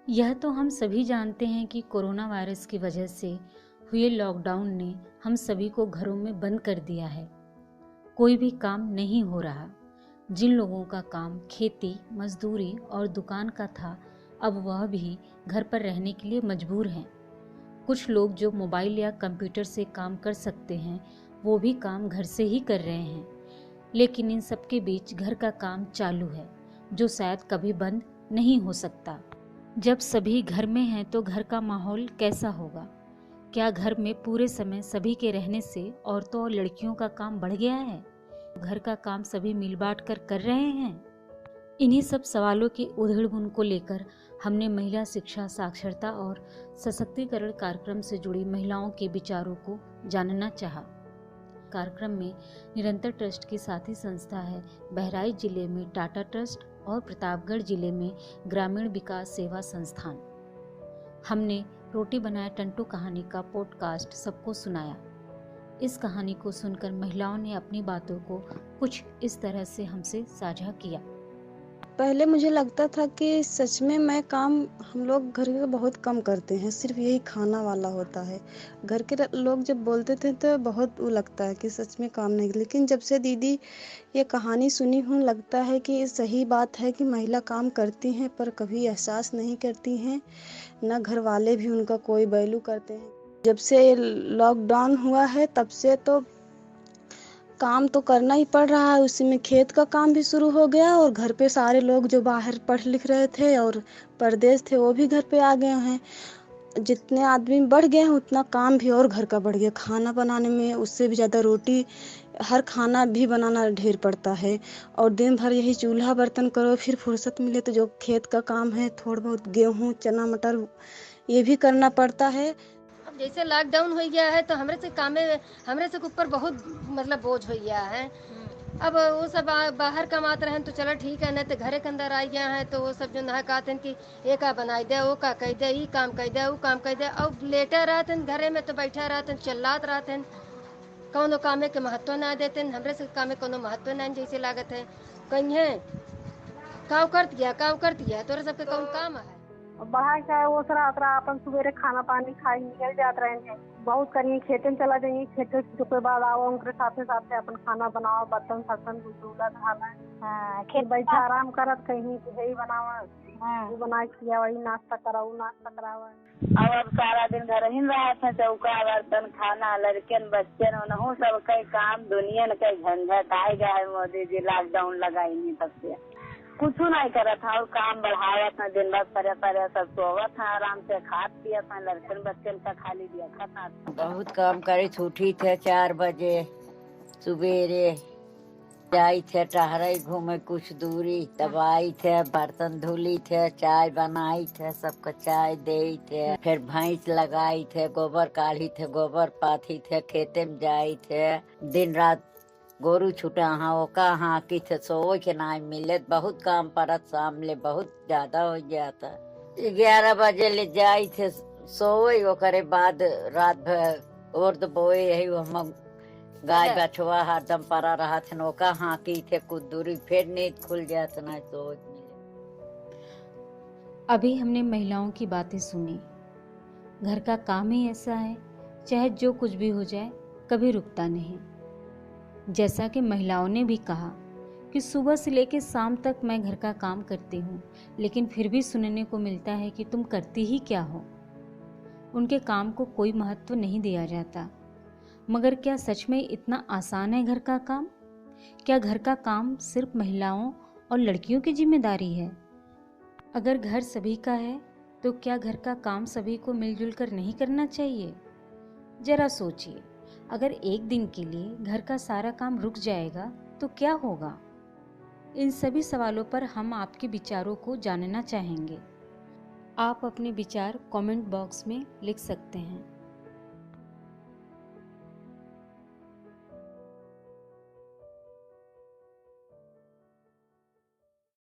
यह तो हम सभी जानते हैं कि कोरोना वायरस की वजह से हुए लॉकडाउन ने हम सभी को घरों में बंद कर दिया है। कोई भी काम नहीं हो रहा। जिन लोगों का काम खेती, मजदूरी और दुकान का था, अब वह भी घर पर रहने के लिए मजबूर हैं। कुछ लोग जो मोबाइल या कंप्यूटर से काम कर सकते हैं, वो भी काम घर से ही कर रहे हैं। लेकिन इन सब के बीच घर का काम चालू है, जो शायद कभी बंद नहीं हो सकता। जब सभी घर में हैं तो घर का माहौल कैसा होगा? क्या घर में पूरे समय सभी के रहने से औरतों और लड़कियों का काम बढ़ गया है? घर का काम सभी मिल बांट कर रहे हैं? इन्हीं सब सवालों की उधेड़-बुन को लेकर हमने महिला शिक्षा, साक्षरता और सशक्तिकरण कार्यक्रम से जुड़ी महिलाओं के विचारों को जानना चाहा। कार्यक्रम में निरंतर ट्रस्ट की साथी संस्था है बहराइच जिले में टाटा ट्रस्ट और प्रतापगढ़ जिले में ग्रामीण विकास सेवा संस्थान। हमने रोटी बनाए टंटू कहानी का पॉडकास्ट सबको सुनाया। इस कहानी को सुनकर महिलाओं ने अपनी बातों को कुछ इस तरह से हमसे साझा किया। पहले मुझे लगता था कि सच में मैं काम हम लोग घर में बहुत कम करते हैं, सिर्फ यही खाना वाला होता है। घर के लोग जब बोलते थे तो बहुत वो लगता है कि सच में काम नहीं, लेकिन जब से दीदी ये कहानी सुनी हूँ लगता है कि सही बात है कि महिला काम करती हैं पर कभी एहसास नहीं करती हैं, ना घर वाले भी उनका कोई वैल्यू करते हैं। जब से लॉकडाउन हुआ है तब से तो काम तो करना ही पड़ रहा है, उसी में खेत का काम भी शुरू हो गया और घर पे सारे लोग जो बाहर पढ़ लिख रहे थे और परदेश थे वो भी घर पे आ गए हैं। जितने आदमी बढ़ गए हैं उतना काम भी और घर का बढ़ गया। खाना बनाने में उससे भी ज़्यादा रोटी, हर खाना भी बनाना ढेर पड़ता है और दिन भर यही चूल्हा बर्तन करो, फिर फुर्सत मिले तो जो खेत का काम है, थोड़ा बहुत गेहूँ चना मटर ये भी करना पड़ता है। अब जैसे लॉकडाउन हो गया है तो हमरे से ऊपर बहुत मतलब बोझ हो गया है। अब वो सब बाहर कमाते रहे तो चलो ठीक है, नहीं तो घरे के अंदर आ गया है तो वो सब जो नहा कहते हैं कि ये का बनाई दे, वो का कह दे, ये काम कह दे, वो काम कह दे। अब लेटे रहते हैं घरे में तो बैठे रहते हैं, चिल्लाते रहते हैं, कौनो कामे के महत्व ना देते हैं। हमरे से कामे कोनो महत्व नहीं जैसे लागत है। कहीं है काम कर दिया तोरे सबके कौन काम है। बढ़ा के वो सरा अपन सुबेरे खाना पानी खाई निकल जात रहे हैं। बहुत करिए खेते में चला जाइए, खेते के बाद आओ उनके साथे साथे अपन खाना बनाओ, बर्तन सर्तन धुला धाला। हाँ, खेत बैठा आराम करत कहीं यही बनावा। हाँ, वो बना के वही नाश्ता करावा। अब सारा दिन घर ही रहा था, चौका बर्तन खाना लड़कन बच्चन उन्हों सब कई काम दुनिया के झंझट आए गया है। मोदी जी लॉकडाउन लगाई तब से कुछ नहीं करा था और काम बढ़ाया था, दिन भर परे सब सोवा था, आराम से खात पिया था, लड़कन बच्चन का खाली दिया खाता। बहुत काम करे, छूटी थे 4 बजे सुबेरे, जाई थे टहरे घूमे कुछ दूरी, तब आई थे बर्तन धुली थे, चाय बनाई थे, सबको चाय दे थे, फिर भैंस लगाई थे, गोबर काढ़ी थे, गोबर पाथी थे, खेते में जाई थे, दिन रात गोरू छुटा हाँ ओका हाँ कि थे, सोए के ना मिले, बहुत काम परत सामने बहुत ज्यादा हो गया था। 11 बजे ले जाई थे सोए, ओकरे बाद रात भर और तो बोए यही हम गाय बछवा हरदम परा रहा थे, नौका हाँ की थे कुछ दूरी, फिर नींद खुल गया था ना सोच मिले। अभी हमने महिलाओं की बातें सुनी। घर का काम ही ऐसा है, चाहे जो कुछ भी हो जाए कभी रुकता नहीं। जैसा कि महिलाओं ने भी कहा कि सुबह से लेकर शाम तक मैं घर का काम करती हूँ, लेकिन फिर भी सुनने को मिलता है कि तुम करती ही क्या हो। उनके काम को कोई महत्व नहीं दिया जाता। मगर क्या सच में इतना आसान है घर का काम? क्या घर का काम सिर्फ महिलाओं और लड़कियों की जिम्मेदारी है? अगर घर सभी का है तो क्या घर का काम सभी को मिलजुल कर नहीं करना चाहिए? जरा सोचिए, अगर एक दिन के लिए घर का सारा काम रुक जाएगा तो क्या होगा? इन सभी सवालों पर हम आपके विचारों को जानना चाहेंगे। आप अपने विचार कमेंट बॉक्स में लिख सकते हैं।